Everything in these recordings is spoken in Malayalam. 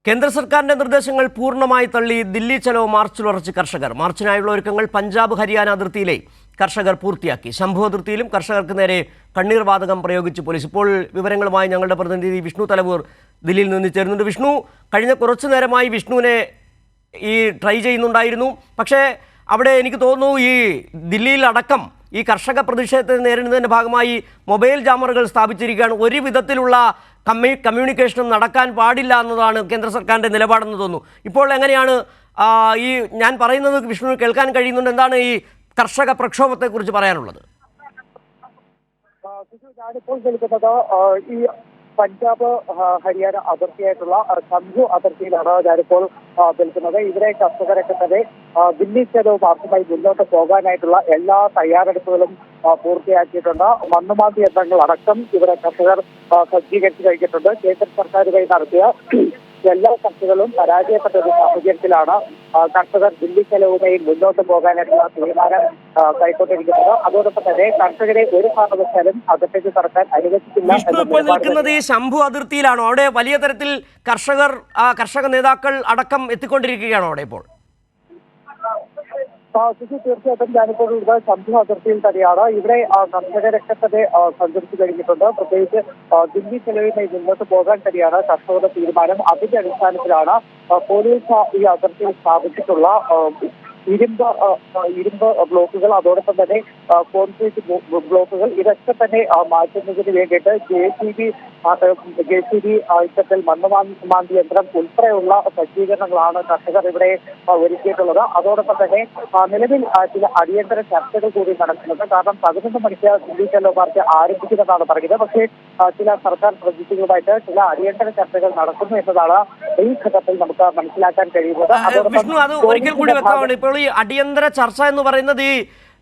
കേന്ദ്ര സർക്കാരിന്റെ നിർദ്ദേശങ്ങൾ പൂർണ്ണമായി തള്ളി ദില്ലി ചലോ മാർച്ചിലുറച്ച് കർഷകർ. മാർച്ചിനായുള്ള ഒരുക്കങ്ങൾ പഞ്ചാബ് ഹരിയാന അതിർത്തിയിലെ കർഷകർ പൂർത്തിയാക്കി. ശംഭു അതിർത്തിയിലും കർഷകർക്ക് നേരെ കണ്ണീർ വാതകം പ്രയോഗിച്ച് പോലീസ്. ഇപ്പോൾ വിവരങ്ങളുമായി ഞങ്ങളുടെ പ്രതിനിധി വിഷ്ണു തലവൂർ ദില്ലിയിൽ നിന്ന് ചേരുന്നുണ്ട്. വിഷ്ണു, കഴിഞ്ഞ കുറച്ചു നേരമായി വിഷ്ണുവിനെ ട്രൈ ചെയ്യുന്നുണ്ടായിരുന്നു. പക്ഷേ അവിടെ എനിക്ക് തോന്നുന്നു ഈ ദില്ലിയിൽ അടക്കം ഈ കർഷക പ്രതിഷേധത്തെ നേരിടുന്നതിൻ്റെ ഭാഗമായി മൊബൈൽ ജാമറുകൾ സ്ഥാപിച്ചിരിക്കുകയാണ്. ഒരു വിധത്തിലുള്ള കമ്മ്യൂണിക്കേഷനും നടക്കാൻ പാടില്ല എന്നതാണ് കേന്ദ്ര സർക്കാരിൻ്റെ നിലപാടെന്ന് തോന്നുന്നു. ഇപ്പോൾ എങ്ങനെയാണ് ഈ ഞാൻ പറയുന്നത് വിഷ്ണു കേൾക്കാൻ കഴിയുന്നുണ്ട്? എന്താണ് ഈ കർഷക പ്രക്ഷോഭത്തെക്കുറിച്ച് പറയാനുള്ളത്? ഞാനിപ്പോൾ നിൽക്കുന്നത് ഈ പഞ്ചാബ് ഹരിയാന അതിർത്തിയായിട്ടുള്ള ശംഭു അതിർത്തിയിലാണ് ഞാനിപ്പോൾ നിൽക്കുന്നത്. ഇവിടെ കർഷകരൊക്കെ തന്നെ ദില്ലി ചലോ മാർച്ചുമായി മുന്നോട്ട് പോകാനായിട്ടുള്ള എല്ലാ തയ്യാറെടുപ്പുകളും പൂർത്തിയാക്കിയിട്ടുണ്ട്. മണ്ണുമാന്തി യന്ത്രങ്ങൾ അടക്കം ഇവിടെ കർഷകർ സജ്ജീകരിച്ചു കഴിഞ്ഞിട്ടുണ്ട്. കേന്ദ്ര സർക്കാരുമായി നടത്തിയ എല്ലാ ചർച്ചകളും പരാജയപ്പെട്ട ഒരു സാഹചര്യത്തിലാണ് കർഷകർ ദില്ലി ചലവുമായി മുന്നോട്ട് പോകാനായിട്ടുള്ള തീരുമാനം കൈക്കൊണ്ടിരിക്കുന്നത്. അതോടൊപ്പം തന്നെ കർഷകരെ ഒരു കാരണവശാലും അകത്തേക്ക് കടക്കാൻ അനുവദിക്കില്ല. ഇപ്പോൾ നിൽക്കുന്നത് ഈ ശംഭു അതിർത്തിയിലാണോ? അവിടെ വലിയ തരത്തിൽ കർഷക നേതാക്കൾ അടക്കം എത്തിക്കൊണ്ടിരിക്കുകയാണോ അവിടെ ഇപ്പോൾ? തീർച്ചയായിട്ടും ഞാനിപ്പോൾ ഇവിടെ ശംഭു അതിർത്തിയിൽ തന്നെയാണ്. ഇവിടെ കർഷകരൊക്കെ തന്നെ സഞ്ചരിച്ചു കഴിഞ്ഞിട്ടുണ്ട്. പ്രത്യേകിച്ച് ദില്ലി ചെലവിനായി മുന്നോട്ട് പോകാൻ തന്നെയാണ് കർഷകരുടെ തീരുമാനം. അതിന്റെ അടിസ്ഥാനത്തിലാണ് പോലീസ് ഈ അതിർത്തിയിൽ സ്ഥാപിച്ചിട്ടുള്ള ഇരുമ്പ് ബ്ലോക്കുകൾ, അതോടൊപ്പം തന്നെ കോൺക്രീറ്റ് ബ്ലോക്കുകൾ ഇതൊക്കെ തന്നെ മാറ്റുന്നതിന് വേണ്ടിയിട്ട് JCB ഇത്തരത്തിൽ മണ്ണുമാന്തി യന്ത്രം ഉൾപ്പെടെയുള്ള സജ്ജീകരണങ്ങളാണ് കർഷകർ ഇവിടെ ഒരുക്കിയിട്ടുള്ളത്. അതോടൊപ്പം തന്നെ നിലവിൽ ചില അടിയന്തര ചർച്ചകൾ കൂടി നടക്കുന്നത്. കാരണം 11 മണിക്ക് ദില്ലി ചലോ മാർച്ച് ആരംഭിക്കുമെന്നാണ് പറയുന്നത്. പക്ഷേ ചില സർക്കാർ പ്രതിനിധികളുമായിട്ട് ചില അടിയന്തര ചർച്ചകൾ നടക്കുന്നു എന്നതാണ് ഈ ഘട്ടത്തിൽ നമുക്ക് മനസ്സിലാക്കാൻ കഴിയുന്നത്. വിഷ്ണു, അത് ഒരിക്കൽ കൂടി വ്യക്തമാണ്. ഇപ്പോൾ ഈ അടിയന്തര ചർച്ച എന്ന് പറയുന്നത് ഈ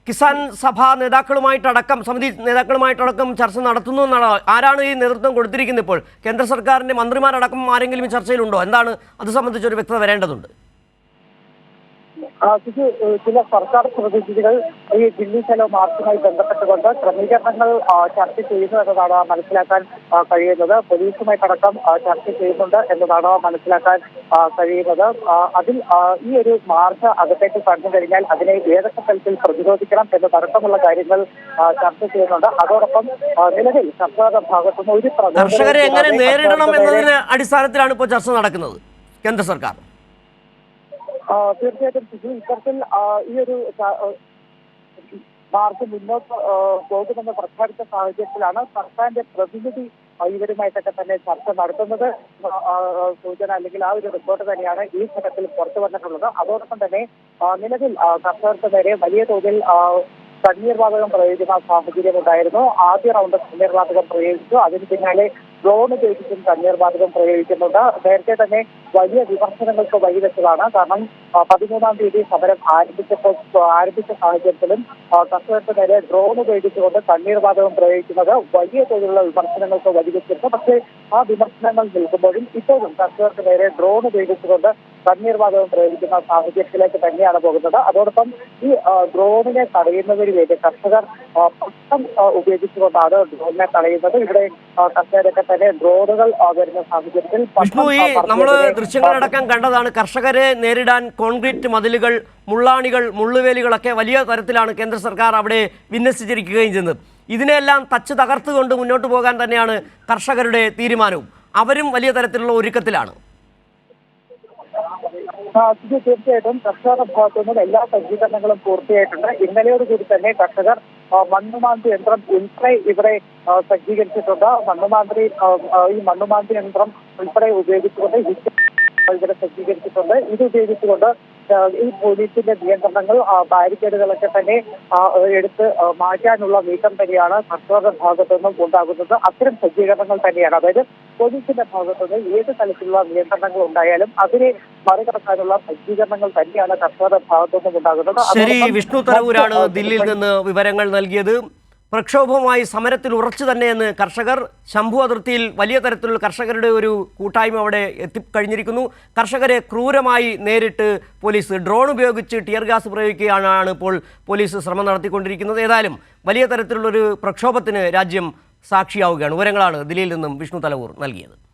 കിസാൻ സഭാ നേതാക്കളുമായിട്ടടക്കം സമിതി നേതാക്കളുമായിട്ടടക്കം ചർച്ച നടത്തുന്നു എന്നാണ്. ആരാണ് ഈ നേതൃത്വം കൊടുത്തിരിക്കുന്നത്? ഇപ്പോൾ കേന്ദ്ര സർക്കാരിന്റെ മന്ത്രിമാരടക്കം ആരെങ്കിലും ഈ ചർച്ചയിലുണ്ടോ? എന്താണ് അത് സംബന്ധിച്ചൊരു വ്യക്തത വരേണ്ടതുണ്ട്. ചില സർക്കാർ പ്രതിനിധികൾ ഈ ദില്ലി ചലോ മാർച്ചുമായി ബന്ധപ്പെട്ടുകൊണ്ട് ക്രമീകരണങ്ങൾ ചർച്ച ചെയ്യുന്നു എന്നതാണ് മനസ്സിലാക്കാൻ കഴിയുന്നത്. പോലീസുമായിട്ടടക്കം ചർച്ച ചെയ്യുന്നുണ്ട് എന്നതാണ് മനസ്സിലാക്കാൻ കഴിയുന്നത്. അതിൽ ഈ ഒരു മാർച്ച് അകത്തേക്ക് കടന്നു കഴിഞ്ഞാൽ അതിനെ ഏതൊക്കെ തലത്തിൽ പ്രതിരോധിക്കണം എന്നതടക്കമുള്ള കാര്യങ്ങൾ ചർച്ച ചെയ്യുന്നുണ്ട്. അതോടൊപ്പം നിലവിൽ സർക്കാർ ഭാഗത്തുനിന്ന് ഒരു കർഷകരെ എങ്ങനെ നേരിടണം എന്നതിന് അടിസ്ഥാനത്തിലാണ് ഇപ്പോൾ ചർച്ച നടക്കുന്നത് കേന്ദ്ര സർക്കാർ. തീർച്ചയായിട്ടും ഇത്തരത്തിൽ ഈ ഒരു മാർച്ച് മുന്നോട്ട് പോകുമെന്ന് പ്രഖ്യാപിച്ച സാഹചര്യത്തിലാണ് സർക്കാരിന്റെ പ്രതിനിധി ഇവരുമായിട്ടൊക്കെ തന്നെ ചർച്ച നടത്തുന്നത്. സൂചന അല്ലെങ്കിൽ ആ ഒരു റിപ്പോർട്ട് തന്നെയാണ് ഈ ഘട്ടത്തിൽ പുറത്തു വന്നിട്ടുള്ളത്. അതോടൊപ്പം തന്നെ നിലവിൽ കർഷകർക്ക് നേരെ വലിയ തോതിൽ കണ്ണീർ വാതകം പ്രയോഗിക്കുന്ന സാഹചര്യം ഉണ്ടായിരുന്നു. ആദ്യ റൗണ്ട് കണ്ണീർ വാതകം പ്രയോഗിച്ചു. അതിന് പിന്നാലെ ഡ്രോൺ ഉപയോഗിച്ചും കണ്ണീർ വാതകം പ്രയോഗിക്കുന്നുണ്ട്. നേരത്തെ തന്നെ വലിയ വിമർശനങ്ങൾക്ക് വഴിവെച്ചതാണ്. കാരണം 13-ാം തീയതി സമരം ആരംഭിച്ച സാഹചര്യത്തിലും കർഷകർക്ക് നേരെ ഡ്രോൺ ഉപയോഗിച്ചുകൊണ്ട് കണ്ണീർ വാതകം പ്രയോഗിക്കുന്നത് വലിയ തോതിലുള്ള വിമർശനങ്ങൾക്ക് വഴിവെച്ചിരുന്നു. പക്ഷേ ആ വിമർശനങ്ങൾ നിൽക്കുമ്പോഴും ഇപ്പോഴും കർഷകർക്ക് നേരെ ഡ്രോൺ ഉപയോഗിച്ചുകൊണ്ട് കണ്ണീർ വാതകം പ്രയോഗിക്കുന്ന സാഹചര്യത്തിലേക്ക് തന്നെയാണ് പോകുന്നത്. അതോടൊപ്പം ഈ ഡ്രോണിനെ തടയുന്നതിന് വേണ്ടി കർഷകർ പട്ടം ഉപയോഗിച്ചുകൊണ്ടാണ് ഡ്രോണിനെ തടയുന്നത്. ഇവിടെ കർഷകരൊക്കെ തന്നെ ഡ്രോണുകൾ വരുന്ന സാഹചര്യത്തിൽ നമ്മൾ ദൃശ്യങ്ങളടക്കം കണ്ടതാണ്. കർഷകരെ നേരിടാൻ കോൺക്രീറ്റ് മതിലുകൾ, മുള്ളാണികൾ, മുള്ളുവേലികളൊക്കെ വലിയ തരത്തിലാണ് കേന്ദ്ര സർക്കാർ അവിടെ വിന്യസിച്ചിരിക്കുകയും ചെയ്യുന്നത്. ഇതിനെല്ലാം തച്ച് തകർത്തുകൊണ്ട് മുന്നോട്ട് പോകാൻ തന്നെയാണ് കർഷകരുടെ തീരുമാനവും. അവരും വലിയ തരത്തിലുള്ള ഒരുക്കത്തിലാണ്. തീർച്ചയായിട്ടും കർഷകരുടെ ഭാഗത്തുനിന്നും എല്ലാ സജ്ജീകരണങ്ങളും പൂർത്തിയായിട്ടുണ്ട്. ഇന്നലെയോടുകൂടി തന്നെ കർഷകർ മണ്ണുമാന്തി യന്ത്രം ഉൾപ്പെടെ ഇവിടെ സജ്ജീകരിച്ചിട്ടുണ്ട്. ഈ മണ്ണുമാന്തി യന്ത്രം ഉൾപ്പെടെ ഉപയോഗിച്ചുകൊണ്ട് ഇവിടെ സജ്ജീകരിച്ചിട്ടുണ്ട്. ഇത് ഉപയോഗിച്ചുകൊണ്ട് ഈ പോലീസിന്റെ നിയന്ത്രണങ്ങൾ, ബാരിക്കേഡുകളൊക്കെ തന്നെ എടുത്ത് മാറ്റാനുള്ള നീക്കം തന്നെയാണ് കർഷകരുടെ ഭാഗത്തുനിന്നും ഉണ്ടാകുന്നത്. അത്തരം സജ്ജീകരണങ്ങൾ തന്നെയാണ്. അതായത് പോലീസിന്റെ ഭാഗത്തുനിന്ന് ഏത് തലത്തിലുള്ള നിയന്ത്രണങ്ങൾ ഉണ്ടായാലും അതിനെ മറികടക്കാനുള്ള സജ്ജീകരണങ്ങൾ തന്നെയാണ് കർഷകരുടെ ഭാഗത്തുനിന്നും ഉണ്ടാകുന്നത്. ശരി, വിഷ്ണു തലവൂരാണ് ദില്ലിയിൽ നിന്ന് വിവരങ്ങൾ നൽകിയത്. പ്രക്ഷോഭവുമായി സമരത്തിൽ ഉറച്ചു തന്നെയെന്ന് കർഷകർ. ശംഭു അതിർത്തിയിൽ വലിയ തരത്തിലുള്ള കർഷകരുടെ ഒരു കൂട്ടായ്മ അവിടെ എത്തിക്കഴിഞ്ഞിരിക്കുന്നു. കർഷകരെ ക്രൂരമായി നേരിട്ട് പോലീസ് ഡ്രോൺ ഉപയോഗിച്ച് ടിയർ ഗ്യാസ് പ്രയോഗിക്കുകയാണ് ഇപ്പോൾ പോലീസ് ശ്രമം നടത്തിക്കൊണ്ടിരിക്കുന്നത്. ഏതായാലും വലിയ തരത്തിലുള്ളൊരു പ്രക്ഷോഭത്തിന് രാജ്യം സാക്ഷിയാവുകയാണ്. വിവരങ്ങളാണ് ദില്ലിയിൽ നിന്നും വിഷ്ണു തലവൂർ നൽകിയത്.